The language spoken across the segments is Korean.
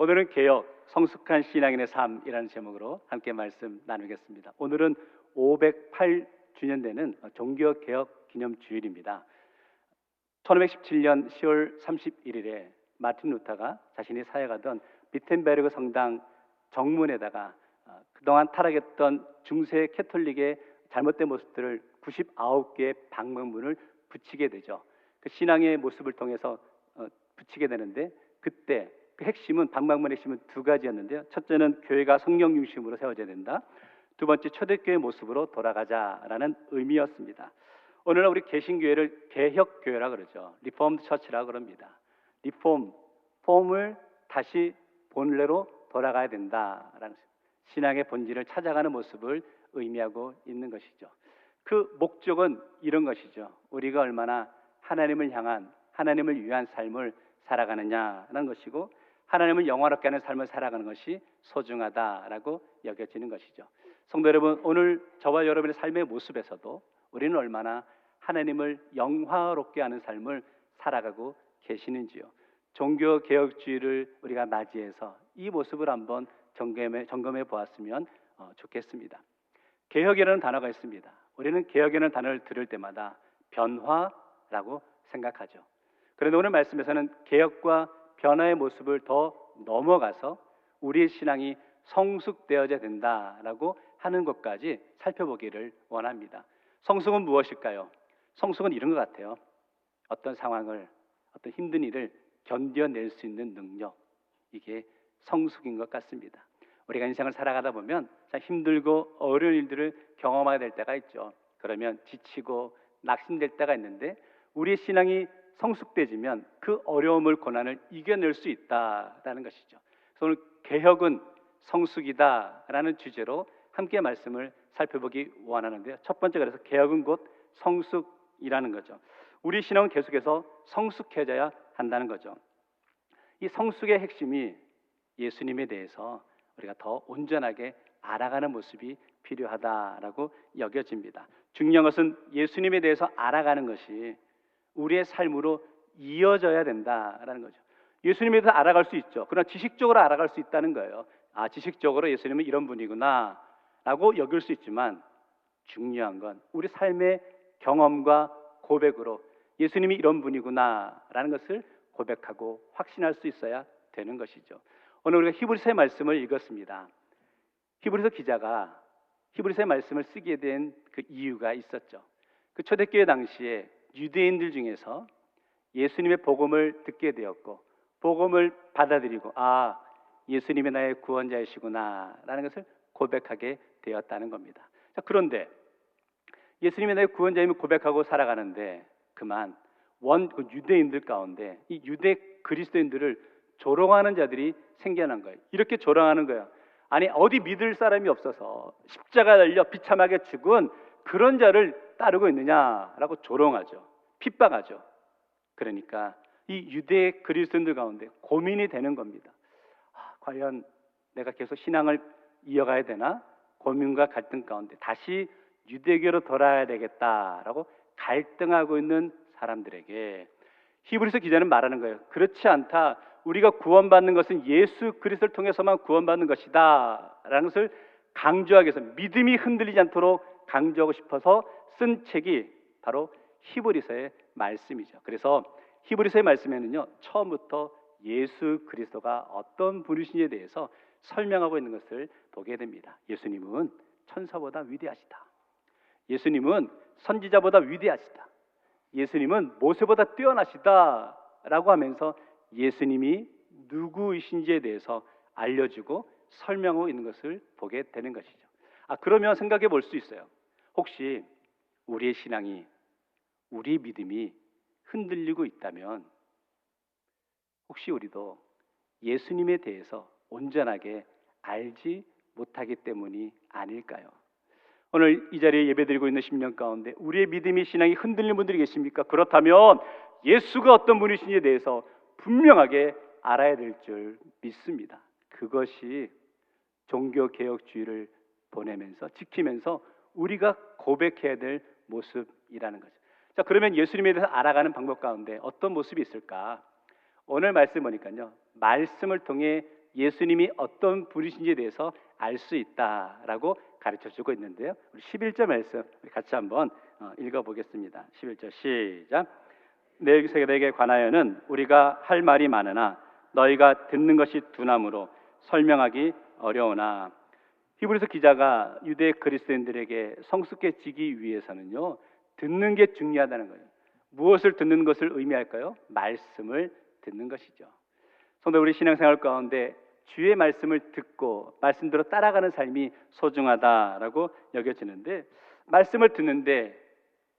오늘은 개혁, 성숙한 신앙인의 삶이라는 제목으로 함께 말씀 나누겠습니다. 오늘은 508주년 되는 종교개혁 기념주일입니다. 1517년 10월 31일에 마틴 루터가 자신이 사역하던 비텐베르그 성당 정문에다가 그동안 타락했던 중세 캐톨릭의 잘못된 모습들을 99개의 방문을 붙이게 되죠. 그 신앙의 모습을 통해서 붙이게 되는데, 그때 그 핵심은, 방방문의 핵심은 두 가지였는데요. 첫째는 교회가 성령 중심으로 세워져야 된다. 두 번째, 초대교회 모습으로 돌아가자라는 의미였습니다. 오늘날 우리 개신교회를 개혁교회라 그러죠. 리폼드 처치라 그럽니다. 폼을 다시 본래로 돌아가야 된다라는, 신앙의 본질을 찾아가는 모습을 의미하고 있는 것이죠. 그 목적은 이런 것이죠. 우리가 얼마나 하나님을 향한, 하나님을 위한 삶을 살아가느냐라는 것이고, 하나님을 영화롭게 하는 삶을 살아가는 것이 소중하다라고 여겨지는 것이죠. 성도 여러분, 오늘 저와 여러분의 삶의 모습에서도 우리는 얼마나 하나님을 영화롭게 하는 삶을 살아가고 계시는지요. 종교개혁주의를 우리가 맞이해서 이 모습을 한번 점검해 보았으면 좋겠습니다. 개혁이라는 단어가 있습니다. 우리는 개혁이라는 단어를 들을 때마다 변화라고 생각하죠. 그런데 오늘 말씀에서는 개혁과 변화의 모습을 더 넘어가서 우리의 신앙이 성숙되어져야 된다라고 하는 것까지 살펴보기를 원합니다. 성숙은 무엇일까요? 성숙은 이런 것 같아요. 어떤 상황을, 어떤 힘든 일을 견뎌낼 수 있는 능력, 이게 성숙인 것 같습니다. 우리가 인생을 살아가다 보면 참 힘들고 어려운 일들을 경험하게 될 때가 있죠. 그러면 지치고 낙심될 때가 있는데, 우리의 신앙이 성숙되지면 그 어려움을, 고난을 이겨낼 수 있다라는 것이죠. 그래서 오늘 개혁은 성숙이다라는 주제로 함께 말씀을 살펴보기 원하는데요. 첫 번째, 그래서 개혁은 곧 성숙이라는 거죠. 우리 신앙은 계속해서 성숙해져야 한다는 거죠. 이 성숙의 핵심이 예수님에 대해서 우리가 더 온전하게 알아가는 모습이 필요하다라고 여겨집니다. 중요한 것은 예수님에 대해서 알아가는 것이 우리의 삶으로 이어져야 된다라는 거죠. 예수님에 대해서 알아갈 수 있죠. 그러나 지식적으로 알아갈 수 있다는 거예요. 지식적으로 예수님은 이런 분이구나 라고 여길 수 있지만, 중요한 건 우리 삶의 경험과 고백으로 예수님이 이런 분이구나 라는 것을 고백하고 확신할 수 있어야 되는 것이죠. 오늘 우리가 히브리서의 말씀을 읽었습니다. 히브리서 기자가 히브리서의 말씀을 쓰게 된 그 이유가 있었죠. 그 초대교회 당시에 유대인들 중에서 예수님의 복음을 듣게 되었고, 복음을 받아들이고 예수님이 나의 구원자이시구나 라는 것을 고백하게 되었다는 겁니다. 자, 그런데 예수님이 나의 구원자임을 고백하고 살아가는데, 그만 그 유대인들 가운데 이 유대 그리스도인들을 조롱하는 자들이 생겨난 거예요. 이렇게 조롱하는 거예요. 아니, 어디 믿을 사람이 없어서 십자가 달려 비참하게 죽은 그런 자를 따르고 있느냐라고 조롱하죠. 핍박하죠. 그러니까 이 유대 그리스도인들 가운데 고민이 되는 겁니다. 과연 내가 계속 신앙을 이어가야 되나? 고민과 갈등 가운데 다시 유대교로 돌아야 되겠다라고 갈등하고 있는 사람들에게 히브리서 기자는 말하는 거예요. 그렇지 않다. 우리가 구원받는 것은 예수 그리스도를 통해서만 구원받는 것이다 라는 것을 강조하기 위해서, 믿음이 흔들리지 않도록 강조하고 싶어서 쓴 책이 바로 히브리서의 말씀이죠. 그래서 히브리서의 말씀에는요, 처음부터 예수 그리스도가 어떤 분이신지에 대해서 설명하고 있는 것을 보게 됩니다. 예수님은 천사보다 위대하시다. 예수님은 선지자보다 위대하시다. 예수님은 모세보다 뛰어나시다 라고 하면서 예수님이 누구이신지에 대해서 알려주고 설명하고 있는 것을 보게 되는 것이죠. 그러면 생각해 볼 수 있어요. 혹시 우리의 신앙이, 우리 믿음이 흔들리고 있다면, 혹시 우리도 예수님에 대해서 온전하게 알지 못하기 때문이 아닐까요? 오늘 이 자리에 예배드리고 있는 10년 가운데 우리의 믿음이, 신앙이 흔들리는 분들이 계십니까? 그렇다면 예수가 어떤 분이신지에 대해서 분명하게 알아야 될 줄 믿습니다. 그것이 종교개혁주의를 보내면서, 지키면서 우리가 고백해야 될 모습이라는 거죠. 자, 그러면 예수님에 대해서 알아가는 방법 가운데 어떤 모습이 있을까? 오늘 말씀 보니까요, 말씀을 통해 예수님이 어떤 분이신지에 대해서 알 수 있다라고 가르쳐주고 있는데요. 우리 11절 말씀 같이 한번 읽어보겠습니다. 11절 시작. 멜기세덱에 관하여는 우리가 할 말이 많으나 너희가 듣는 것이 둔함으로 설명하기 어려우나. 히브리서 기자가 유대 그리스도인들에게 성숙해지기 위해서는요, 듣는 게 중요하다는 거예요. 무엇을 듣는 것을 의미할까요? 말씀을 듣는 것이죠. 성도, 우리 신앙생활 가운데 주의 말씀을 듣고 말씀대로 따라가는 삶이 소중하다라고 여겨지는데, 말씀을 듣는데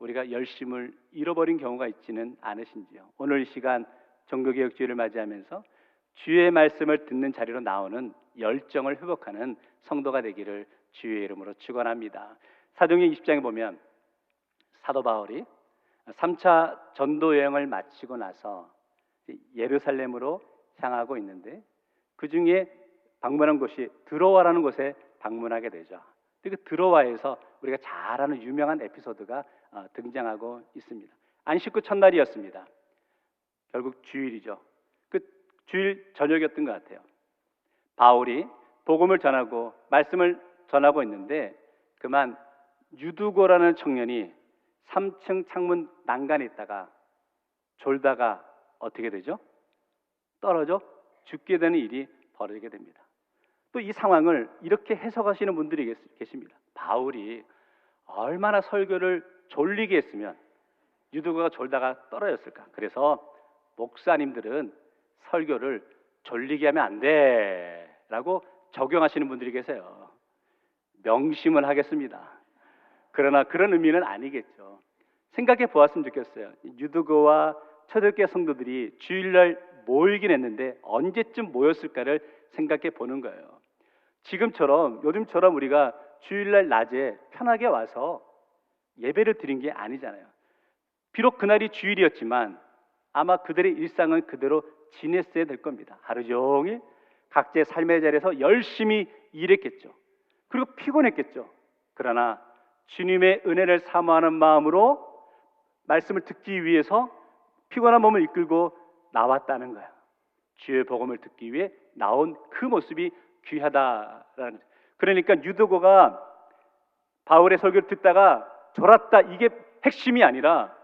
우리가 열심을 잃어버린 경우가 있지는 않으신지요? 오늘 이 시간 종교개혁주의를 맞이하면서 주의 말씀을 듣는 자리로 나오는 열정을 회복하는 성도가 되기를 주의 이름으로 축원합니다. 사도행전 20장에 보면 사도 바울이 3차 전도 여행을 마치고 나서 예루살렘으로 향하고 있는데, 그 중에 방문한 곳이 드로아라는 곳에 방문하게 되죠. 그 드로아에서 우리가 잘 아는 유명한 에피소드가 등장하고 있습니다. 안식 후 첫날이었습니다. 결국 주일이죠. 그 주일 저녁이었던 것 같아요. 바울이 복음을 전하고 말씀을 전하고 있는데, 그만 유두고라는 청년이 3층 창문 난간에 있다가 졸다가 어떻게 되죠? 떨어져 죽게 되는 일이 벌어지게 됩니다. 또 이 상황을 이렇게 해석하시는 분들이 계십니다. 바울이 얼마나 설교를 졸리게 했으면 유두고가 졸다가 떨어졌을까? 그래서 목사님들은 설교를 졸리게 하면 안 돼 라고 적용하시는 분들이 계세요. 명심을 하겠습니다. 그러나 그런 의미는 아니겠죠. 생각해 보았으면 좋겠어요. 유두고와 초대교회 성도들이 주일날 모이긴 했는데 언제쯤 모였을까를 생각해 보는 거예요. 지금처럼, 요즘처럼 우리가 주일날 낮에 편하게 와서 예배를 드린 게 아니잖아요. 비록 그날이 주일이었지만 아마 그들의 일상은 그대로 지냈어야 될 겁니다. 하루 종일 각자의 삶의 자리에서 열심히 일했겠죠. 그리고 피곤했겠죠. 그러나 주님의 은혜를 사모하는 마음으로 말씀을 듣기 위해서 피곤한 몸을 이끌고 나왔다는 거야. 주의 복음을 듣기 위해 나온 그 모습이 귀하다라는. 그러니까 유두고가 바울의 설교를 듣다가 졸았다, 이게 핵심이 아니라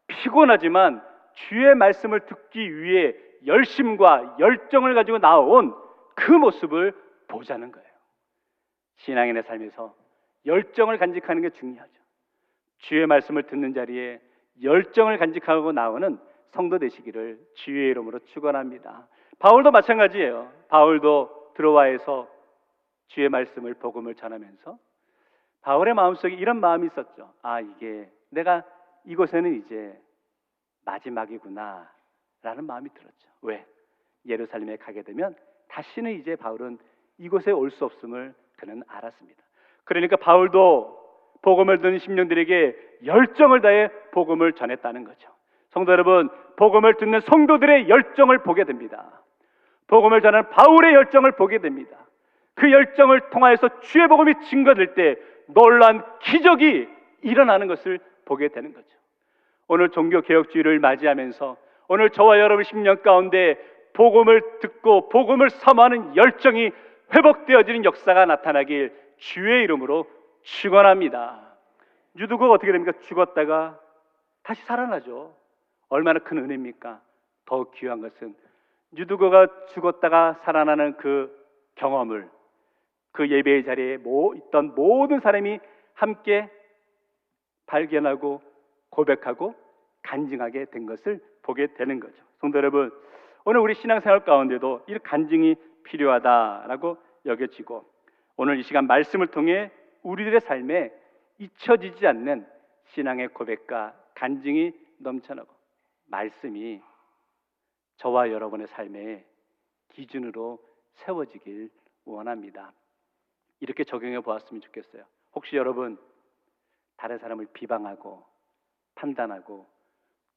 피곤하지만 주의 말씀을 듣기 위해 열심과 열정을 가지고 나온 그 모습을 보자는 거예요. 신앙인의 삶에서 열정을 간직하는 게 중요하죠. 주의 말씀을 듣는 자리에 열정을 간직하고 나오는 성도 되시기를 주의 이름으로 축원합니다. 바울도 마찬가지예요. 바울도 드로아에서 주의 말씀을, 복음을 전하면서 바울의 마음속에 이런 마음이 있었죠. 아, 이게 내가 이곳에는 이제 마지막이구나 라는 마음이 들었죠. 왜? 예루살렘에 가게 되면 다시는 이제 바울은 이곳에 올 수 없음을 그는 알았습니다. 그러니까 바울도 복음을 듣는 심령들에게 열정을 다해 복음을 전했다는 거죠. 성도 여러분, 복음을 듣는 성도들의 열정을 보게 됩니다. 복음을 전하는 바울의 열정을 보게 됩니다. 그 열정을 통하여서 주의 복음이 증거될 때 놀라운 기적이 일어나는 것을 보게 되는 거죠. 오늘 종교개혁주의를 맞이하면서 오늘 저와 여러분 심령 가운데 복음을 듣고 복음을 사모하는 열정이 회복되어지는 역사가 나타나길 주의 이름으로 축원합니다. 유두고가 어떻게 됩니까? 죽었다가 다시 살아나죠. 얼마나 큰 은혜입니까? 더 귀한 것은 유두고가 죽었다가 살아나는 그 경험을 그 예배의 자리에 있던 모든 사람이 함께 발견하고 고백하고 간증하게 된 것을 보게 되는 거죠. 성도 여러분, 오늘 우리 신앙생활 가운데도 이 간증이 필요하다라고 여겨지고, 오늘 이 시간 말씀을 통해 우리들의 삶에 잊혀지지 않는 신앙의 고백과 간증이 넘쳐나고 말씀이 저와 여러분의 삶의 기준으로 세워지길 원합니다. 이렇게 적용해 보았으면 좋겠어요. 혹시 여러분 다른 사람을 비방하고 판단하고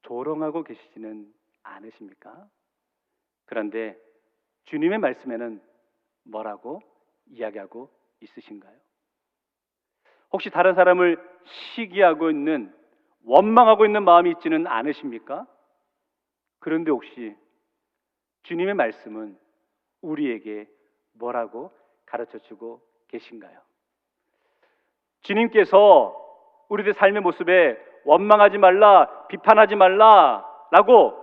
조롱하고 계시지는 않으십니까? 그런데 주님의 말씀에는 뭐라고 이야기하고 있으신가요? 혹시 다른 사람을 시기하고 있는, 원망하고 있는 마음이 있지는 않으십니까? 그런데 혹시 주님의 말씀은 우리에게 뭐라고 가르쳐주고 계신가요? 주님께서 우리들의 삶의 모습에 원망하지 말라, 비판하지 말라라고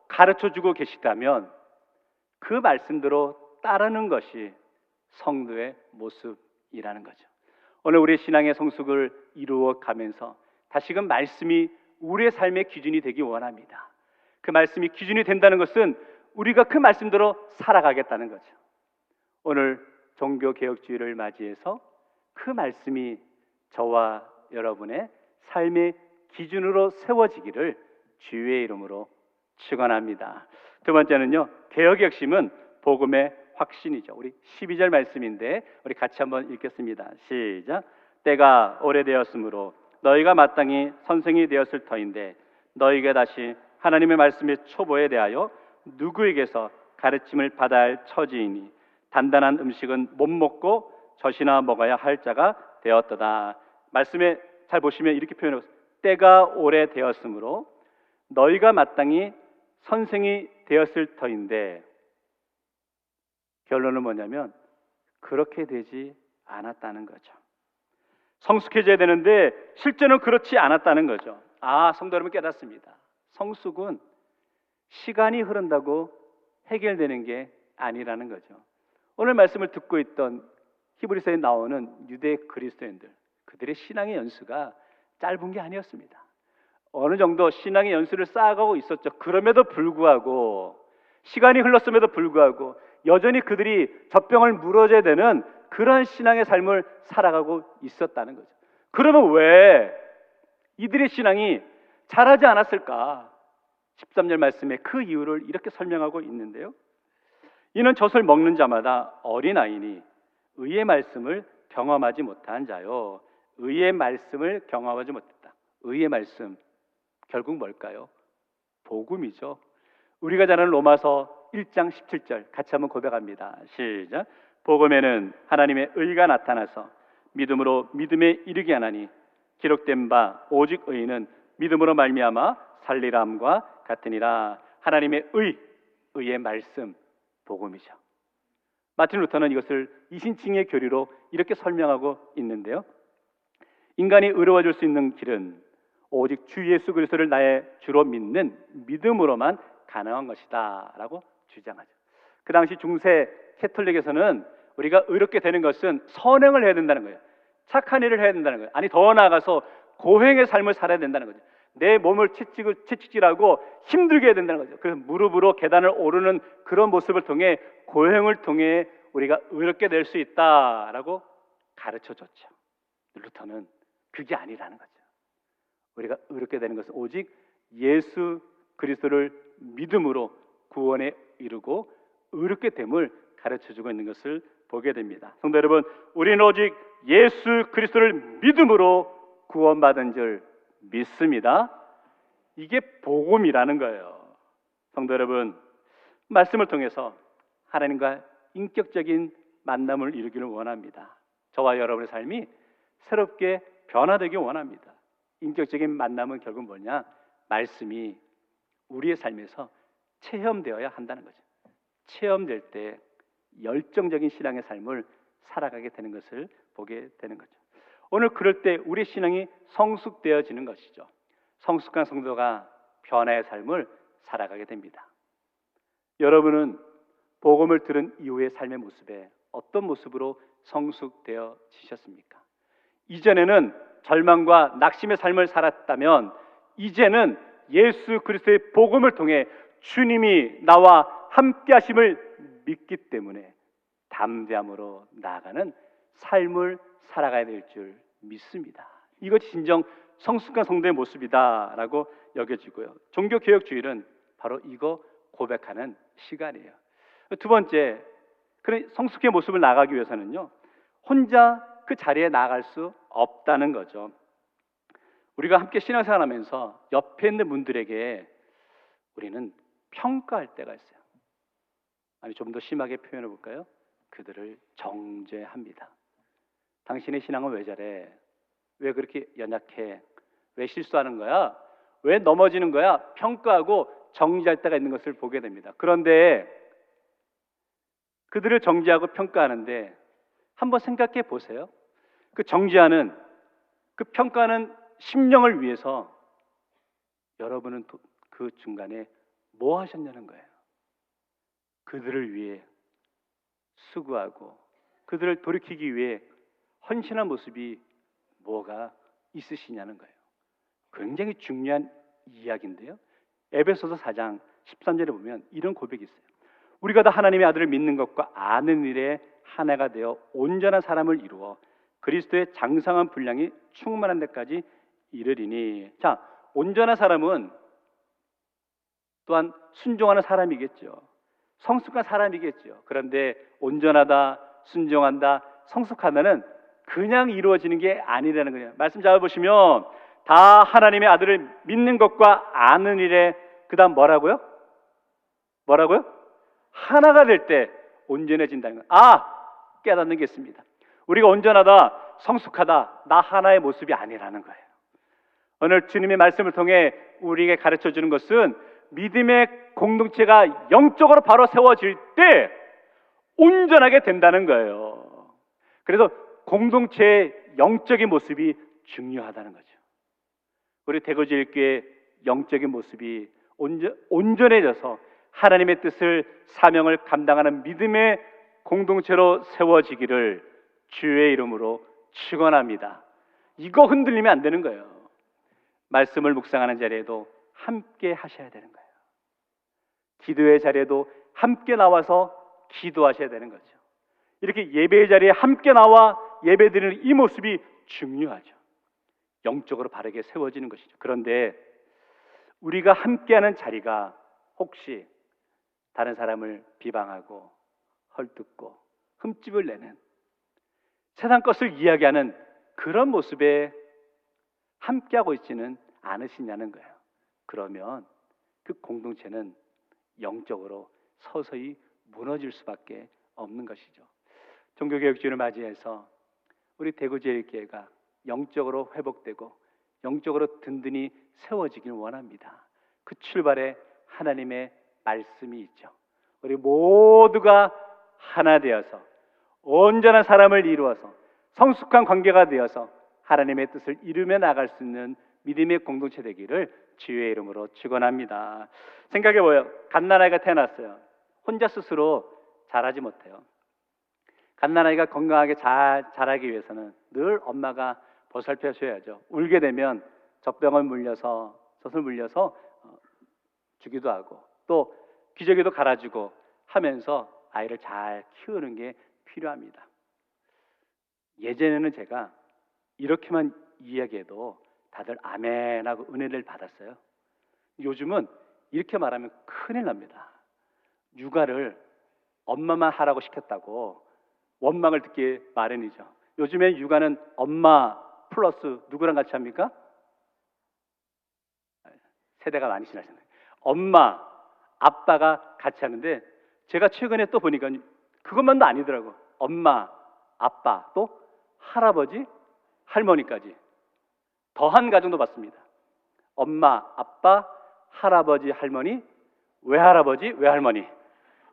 가르쳐주고 계시다면 그 말씀대로 따르는 것이 성도의 모습이라는 거죠. 오늘 우리의 신앙의 성숙을 이루어 가면서 다시금 말씀이 우리의 삶의 기준이 되기 원합니다. 그 말씀이 기준이 된다는 것은 우리가 그 말씀대로 살아가겠다는 거죠. 오늘 종교개혁주의를 맞이해서 그 말씀이 저와 여러분의 삶의 기준으로 세워지기를 주의 이름으로 축원합니다. 두 번째는요, 개혁의 핵심은 복음의 확신이죠. 우리 12절 말씀인데 우리 같이 한번 읽겠습니다. 시작. 때가 오래되었으므로 너희가 마땅히 선생이 되었을 터인데 너희가 다시 하나님의 말씀의 초보에 대하여 누구에게서 가르침을 받아야 할 처지이니 단단한 음식은 못 먹고 젖이나 먹어야 할 자가 되었도다. 말씀에 잘 보시면 이렇게 표현하고 있습니다. 때가 오래되었으므로 너희가 마땅히 선생이 되었을 터인데, 결론은 뭐냐면 그렇게 되지 않았다는 거죠. 성숙해져야 되는데 실제는 그렇지 않았다는 거죠. 성도 여러분 깨닫습니다. 성숙은 시간이 흐른다고 해결되는 게 아니라는 거죠. 오늘 말씀을 듣고 있던 히브리서에 나오는 유대 그리스도인들, 그들의 신앙의 연수가 짧은 게 아니었습니다. 어느 정도 신앙의 연수를 쌓아가고 있었죠. 그럼에도 불구하고 시간이 흘렀음에도 불구하고 여전히 그들이 젖병을 물어줘야 되는 그런 신앙의 삶을 살아가고 있었다는 거죠. 그러면 왜 이들의 신앙이 자라지 않았을까? 13절 말씀에 그 이유를 이렇게 설명하고 있는데요. 이는 젖을 먹는 자마다 어린아이니 의의 말씀을 경험하지 못한 자요. 의의 말씀을 경험하지 못했다. 의의 말씀, 결국 뭘까요? 복음이죠. 우리가 잘 아는 로마서 1장 17절 같이 한번 고백합니다. 시작. 복음에는 하나님의 의가 나타나서 믿음으로 믿음에 이르게 하나니 기록된 바 오직 의는 믿음으로 말미암아 살리람과 같으니라. 하나님의 의의 말씀, 복음이죠. 마틴 루터는 이것을 이신칭의 교리로 이렇게 설명하고 있는데요. 인간이 의로워질 수 있는 길은 오직 주 예수 그리스도를 나의 주로 믿는 믿음으로만 가능한 것이다 라고 주장하죠. 그 당시 중세 캐톨릭에서는 우리가 의롭게 되는 것은 선행을 해야 된다는 거예요. 착한 일을 해야 된다는 거예요. 아니 더 나아가서 고행의 삶을 살아야 된다는 거죠. 내 몸을 채찍질하고 힘들게 해야 된다는 거죠. 그래서 무릎으로 계단을 오르는 그런 모습을 통해 고행을 통해 우리가 의롭게 될 수 있다라고 가르쳐줬죠. 루터는 그게 아니라는 거죠. 우리가 의롭게 되는 것은 오직 예수 그리스도를 믿음으로 구원에 이르고 의롭게 됨을 가르쳐주고 있는 것을 보게 됩니다. 성도 여러분, 우리는 오직 예수 그리스도를 믿음으로 구원받은 줄 믿습니다. 이게 복음이라는 거예요. 성도 여러분, 말씀을 통해서 하나님과 인격적인 만남을 이루기를 원합니다. 저와 여러분의 삶이 새롭게 변화되길 원합니다. 인격적인 만남은 결국 뭐냐? 말씀이 우리의 삶에서 체험되어야 한다는 거죠. 체험될 때 열정적인 신앙의 삶을 살아가게 되는 것을 보게 되는 거죠. 오늘 그럴 때 우리의 신앙이 성숙되어지는 것이죠. 성숙한 성도가 변화의 삶을 살아가게 됩니다. 여러분은 복음을 들은 이후의 삶의 모습에 어떤 모습으로 성숙되어지셨습니까? 이전에는 절망과 낙심의 삶을 살았다면 이제는 예수 그리스도의 복음을 통해 주님이 나와 함께 하심을 믿기 때문에 담대함으로 나아가는 삶을 살아가야 될 줄 믿습니다. 이것이 진정 성숙한 성도의 모습이다라고 여겨지고요. 종교개혁주의는 바로 이거 고백하는 시간이에요. 두 번째, 그런 성숙의 모습을 나가기 위해서는요, 혼자 그 자리에 나아갈 수 없다는 거죠. 우리가 함께 신앙생활하면서 옆에 있는 분들에게 우리는 평가할 때가 있어요. 아니 좀 더 심하게 표현해 볼까요? 그들을 정죄합니다. 당신의 신앙은 왜 저래? 왜 그렇게 연약해? 왜 실수하는 거야? 왜 넘어지는 거야? 평가하고 정죄할 때가 있는 것을 보게 됩니다. 그런데 그들을 정죄하고 평가하는데 한번 생각해 보세요. 그 정죄하는, 그 평가하는 심령을 위해서 여러분은 그 중간에 뭐 하셨냐는 거예요. 그들을 위해 수고하고 그들을 돌이키기 위해 헌신한 모습이 뭐가 있으시냐는 거예요. 굉장히 중요한 이야기인데요. 에베소서 4장 13절에 보면 이런 고백이 있어요. 우리가 다 하나님의 아들을 믿는 것과 아는 일에 하나가 되어 온전한 사람을 이루어 그리스도의 장성한 분량이 충만한 데까지 이르리니. 자, 온전한 사람은 또한 순종하는 사람이겠죠. 성숙한 사람이겠죠. 그런데 온전하다, 순종한다, 성숙하다는 그냥 이루어지는 게 아니라는 거예요. 말씀 잘 보시면 다 하나님의 아들을 믿는 것과 아는 일에, 그 다음 뭐라고요? 뭐라고요? 하나가 될 때 온전해진다는 거예요. 깨닫는 게 있습니다. 우리가 온전하다, 성숙하다, 나 하나의 모습이 아니라는 거예요. 오늘 주님의 말씀을 통해 우리에게 가르쳐 주는 것은 믿음의 공동체가 영적으로 바로 세워질 때 온전하게 된다는 거예요. 그래서 공동체의 영적인 모습이 중요하다는 거죠. 우리 대구제일교회 영적인 모습이 온전해져서 하나님의 뜻을, 사명을 감당하는 믿음의 공동체로 세워지기를 주의 이름으로 축원합니다. 이거 흔들리면 안 되는 거예요. 말씀을 묵상하는 자리에도 함께 하셔야 되는 거예요. 기도의 자리에도 함께 나와서 기도하셔야 되는 거죠. 이렇게 예배의 자리에 함께 나와 예배드리는 이 모습이 중요하죠. 영적으로 바르게 세워지는 것이죠. 그런데 우리가 함께하는 자리가 혹시 다른 사람을 비방하고 헐뜯고 흠집을 내는 세상 것을 이야기하는 그런 모습에 함께하고 있지는 않으시냐는 거예요. 그러면 그 공동체는 영적으로 서서히 무너질 수밖에 없는 것이죠. 종교개혁주의를 맞이해서 우리 대구제일교회가 영적으로 회복되고 영적으로 든든히 세워지길 원합니다. 그 출발에 하나님의 말씀이 있죠. 우리 모두가 하나 되어서 온전한 사람을 이루어서 성숙한 관계가 되어서 하나님의 뜻을 이루며 나갈 수 있는 믿음의 공동체 되기를 주의 이름으로 축원합니다. 생각해봐요. 갓난아이가 태어났어요. 혼자 스스로 자라지 못해요. 갓난아이가 건강하게 잘 자라기 위해서는 늘 엄마가 보살펴 줘야죠. 울게 되면 젖병을 물려서, 젖을 물려서 주기도 하고 또 기저귀도 갈아주고 하면서 아이를 잘 키우는 게 필요합니다. 예전에는 제가 이렇게만 이야기해도 다들 아멘하고 은혜를 받았어요. 요즘은 이렇게 말하면 큰일 납니다. 육아를 엄마만 하라고 시켰다고 원망을 듣기 마련이죠. 요즘엔 육아는 엄마 플러스 누구랑 같이 합니까? 세대가 많이 지나셨네요. 엄마, 아빠가 같이 하는데 제가 최근에 또 보니까 그것만도 아니더라고. 엄마, 아빠, 또 할아버지, 할머니까지 더한 가정도 봤습니다. 엄마, 아빠, 할아버지, 할머니, 외할아버지, 외할머니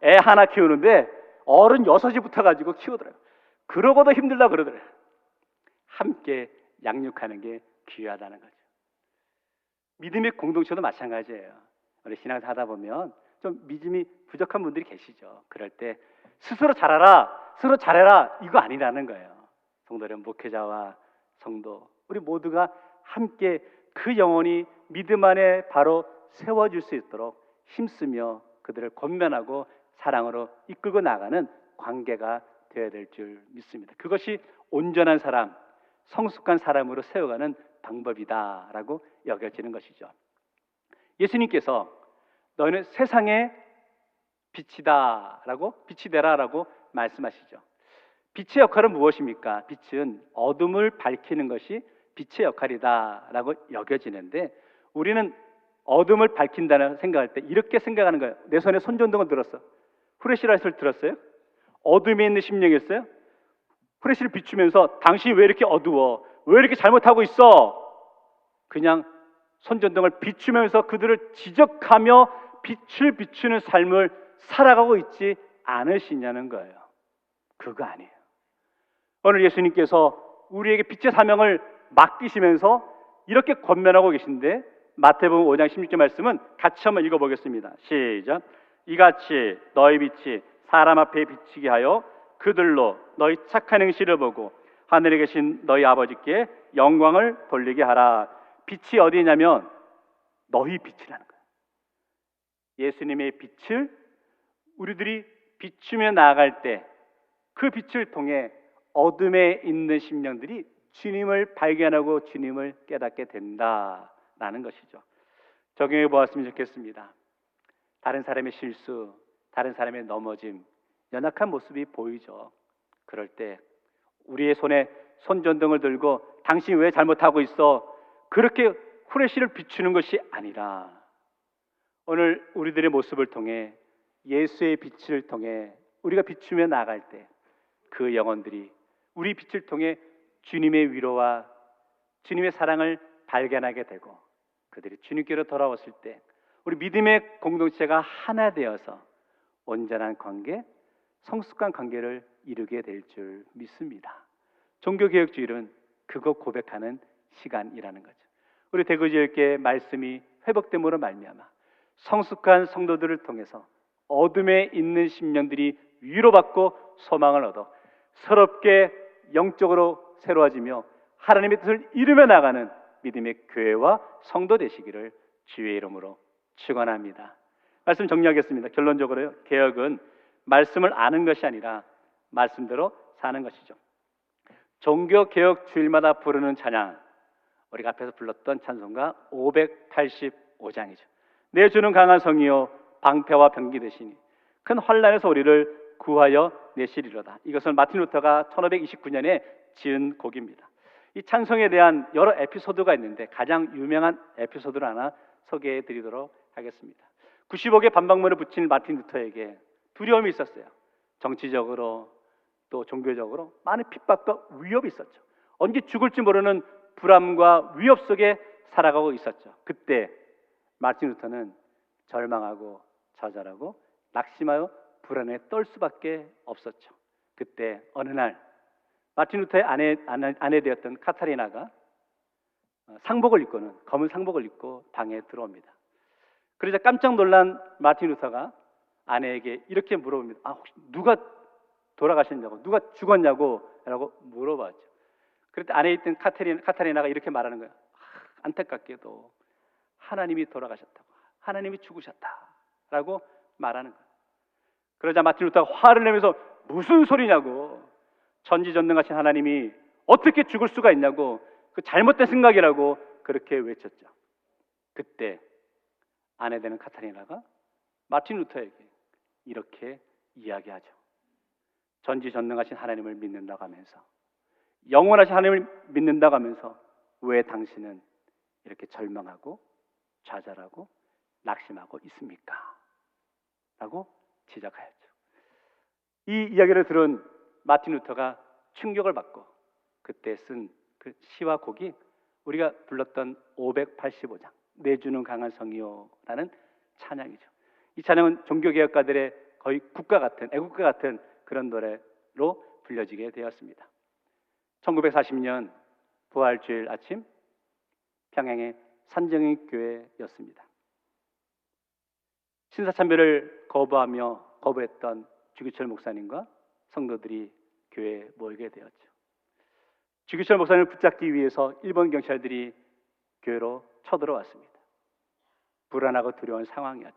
애 하나 키우는데 어른 6이 붙어가지고 키우더라고요. 그러고도 힘들다 그러더라고요. 함께 양육하는 게 귀하다는 거죠. 믿음의 공동체도 마찬가지예요. 우리 신앙생활 하다 보면 좀 믿음이 부족한 분들이 계시죠. 그럴 때 스스로 잘하라, 스스로 잘해라 이거 아니라는 거예요. 성도는 목회자와 성도 우리 모두가 함께 그 영혼이 믿음 안에 바로 세워질 수 있도록 힘쓰며 그들을 권면하고 사랑으로 이끌고 나가는 관계가 되어야 될 줄 믿습니다. 그것이 온전한 사람, 성숙한 사람으로 세워가는 방법이다라고 여겨지는 것이죠. 예수님께서 너희는 세상의 빛이다라고, 빛이 되라라고 말씀하시죠. 빛의 역할은 무엇입니까? 빛은 어둠을 밝히는 것이 빛의 역할이다라고 여겨지는데 우리는 어둠을 밝힌다는 생각할 때 이렇게 생각하는 거예요. 내 손에 손전등을 들었어. 후레시라이트를 들었어요? 어둠에 있는 심령이었어요? 후레시를 비추면서 당신이 왜 이렇게 어두워? 왜 이렇게 잘못하고 있어? 그냥 손전등을 비추면서 그들을 지적하며 빛을 비추는 삶을 살아가고 있지 않으시냐는 거예요. 그거 아니에요. 오늘 예수님께서 우리에게 빛의 사명을 맡기시면서 이렇게 권면하고 계신데, 마태복음 5장 16절 말씀은 같이 한번 읽어보겠습니다. 시작. 이같이 너희 빛이 사람 앞에 비치게 하여 그들로 너희 착한 행실을 보고 하늘에 계신 너희 아버지께 영광을 돌리게 하라. 빛이 어디냐면 너희 빛이라는 거예요. 예수님의 빛을 우리들이 비추며 나아갈 때 그 빛을 통해 어둠에 있는 심령들이 주님을 발견하고 주님을 깨닫게 된다라는 것이죠. 적용해 보았으면 좋겠습니다. 다른 사람의 실수, 다른 사람의 넘어짐, 연약한 모습이 보이죠. 그럴 때 우리의 손에 손전등을 들고 당신 왜 잘못하고 있어? 그렇게 후레쉬를 비추는 것이 아니라 오늘 우리들의 모습을 통해 예수의 빛을 통해 우리가 비추며 나아갈 때 그 영혼들이 우리 빛을 통해 주님의 위로와 주님의 사랑을 발견하게 되고 그들이 주님께로 돌아왔을 때 우리 믿음의 공동체가 하나 되어서 온전한 관계, 성숙한 관계를 이루게 될 줄 믿습니다. 종교개혁주일은 그거 고백하는 시간이라는 거죠. 우리 대구지역의 말씀이 회복됨으로 말미암아 성숙한 성도들을 통해서 어둠에 있는 심령들이 위로받고 소망을 얻어 서럽게 영적으로 새로워지며 하나님의 뜻을 이루며 나가는 믿음의 교회와 성도 되시기를 주의 이름으로 축원합니다. 말씀 정리하겠습니다. 결론적으로요, 개혁은 말씀을 아는 것이 아니라 말씀대로 사는 것이죠. 종교개혁 주일마다 부르는 찬양, 우리가 앞에서 불렀던 찬송가 585장이죠. 내 주는 강한 성이요 방패와 병기 되시니 큰 환난에서 우리를 구하여 내시리로다. 이것은 마틴 루터가 1529년에 지은 곡입니다. 이 찬송에 대한 여러 에피소드가 있는데 가장 유명한 에피소드를 하나 소개해 드리도록 하겠습니다. 95개 반박문을 붙인 마틴 루터에게 두려움이 있었어요. 정치적으로 또 종교적으로 많은 핍박과 위협이 있었죠. 언제 죽을지 모르는 불안과 위협 속에 살아가고 있었죠. 그때 마틴 루터는 절망하고 좌절하고 낙심하여 불안에 떨 수밖에 없었죠. 그때 어느 날 마틴 루터의 아내 되었던 카타리나가 상복을 입고는 검은 상복을 입고 방에 들어옵니다. 그러자 깜짝 놀란 마틴 루터가 아내에게 이렇게 물어봅니다. 혹시 누가 돌아가셨냐고, 누가 죽었냐고 라고 물어봤죠. 그럴 때 안에 있던 카타리나가 이렇게 말하는 거예요. 안타깝게도 하나님이 돌아가셨다고, 하나님이 죽으셨다라고 말하는 거예요. 그러자 마틴 루터가 화를 내면서 무슨 소리냐고, 전지전능하신 하나님이 어떻게 죽을 수가 있냐고, 그 잘못된 생각이라고 그렇게 외쳤죠. 그때 아내 되는 카타리나가 마틴 루터에게 이렇게 이야기하죠. 전지전능하신 하나님을 믿는다고 하면서, 영원하신 하나님을 믿는다고 하면서 왜 당신은 이렇게 절망하고 좌절하고 낙심하고 있습니까? 라고 지적하였죠. 이 이야기를 들은 마틴 루터가 충격을 받고 그때 쓴 그 시와 곡이 우리가 불렀던 585장 내 주는 강한 성이요라는 찬양이죠. 이 찬양은 종교개혁가들의 거의 국가 같은, 애국가 같은 그런 노래로 불려지게 되었습니다. 1940년 부활주일 아침 평양의 산정인 교회였습니다. 신사참배를 거부했던 주기철 목사님과 성도들이 교회에 모이게 되었죠. 주기철 목사님을 붙잡기 위해서 일본 경찰들이 교회로 쳐들어왔습니다. 불안하고 두려운 상황이었죠.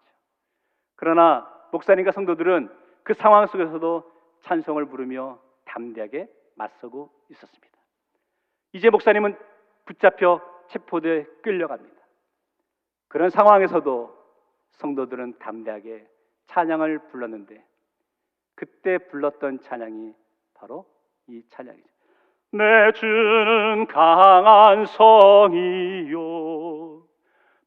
그러나 목사님과 성도들은 그 상황 속에서도 찬송을 부르며 담대하게 맞서고 있었습니다. 이제 목사님은 붙잡혀 체포돼 끌려갑니다. 그런 상황에서도 성도들은 담대하게 찬양을 불렀는데 그때 불렀던 찬양이 바로 이 찬양이죠. 내 주는 강한 성이요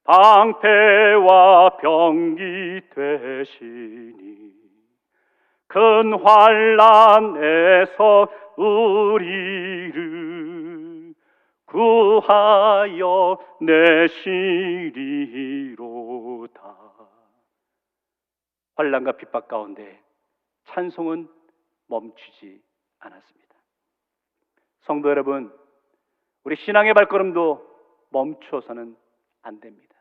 방패와 병기 되시니 큰 환난에서 우리를 구하여 내시리로다. 환난과 핍박 가운데 찬송은 멈추지 않았습니다. 성도 여러분, 우리 신앙의 발걸음도 멈춰서는 안 됩니다.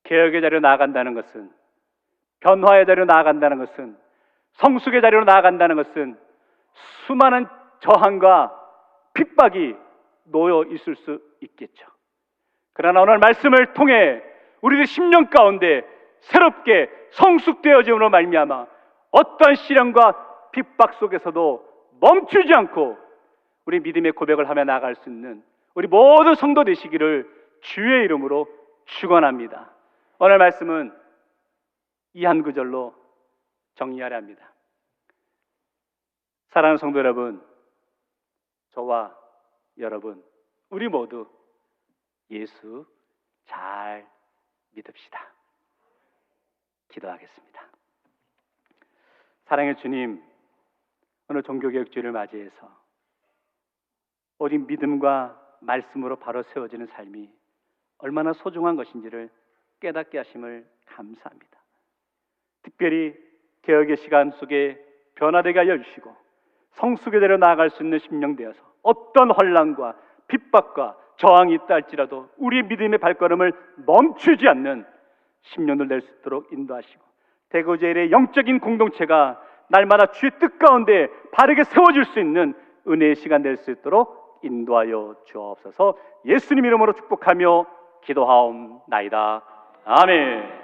개혁의 자리로 나아간다는 것은, 변화의 자리로 나아간다는 것은, 성숙의 자리로 나아간다는 것은 수많은 저항과 핍박이 놓여 있을 수 있겠죠. 그러나 오늘 말씀을 통해 우리들 심령 가운데 새롭게 성숙되어짐으로 말미암아 어떠한 시련과 핍박 속에서도 멈추지 않고 우리 믿음의 고백을 하며 나아갈 수 있는 우리 모든 성도 되시기를 주의 이름으로 축원합니다. 오늘 말씀은 이 한 구절로 정리하려 합니다. 사랑하는 성도 여러분, 저와 여러분, 우리 모두 예수 잘 믿읍시다. 기도하겠습니다. 사랑의 주님, 오늘 종교개혁주의를 맞이해서 오직 믿음과 말씀으로 바로 세워지는 삶이 얼마나 소중한 것인지를 깨닫게 하심을 감사합니다. 특별히 개혁의 시간 속에 변화되게 하여 주시고 성숙의 대로 나아갈 수 있는 심령 되어서 어떤 혼란과 핍박과 저항이 있다 할지라도 우리 믿음의 발걸음을 멈추지 않는 심령들 될 수 있도록 인도하시고 대거제일의 영적인 공동체가 날마다 주의 뜻 가운데 바르게 세워질 수 있는 은혜의 시간 될 수 있도록 인도하여 주옵소서. 예수님 이름으로 축복하며 기도하옵나이다. 아멘.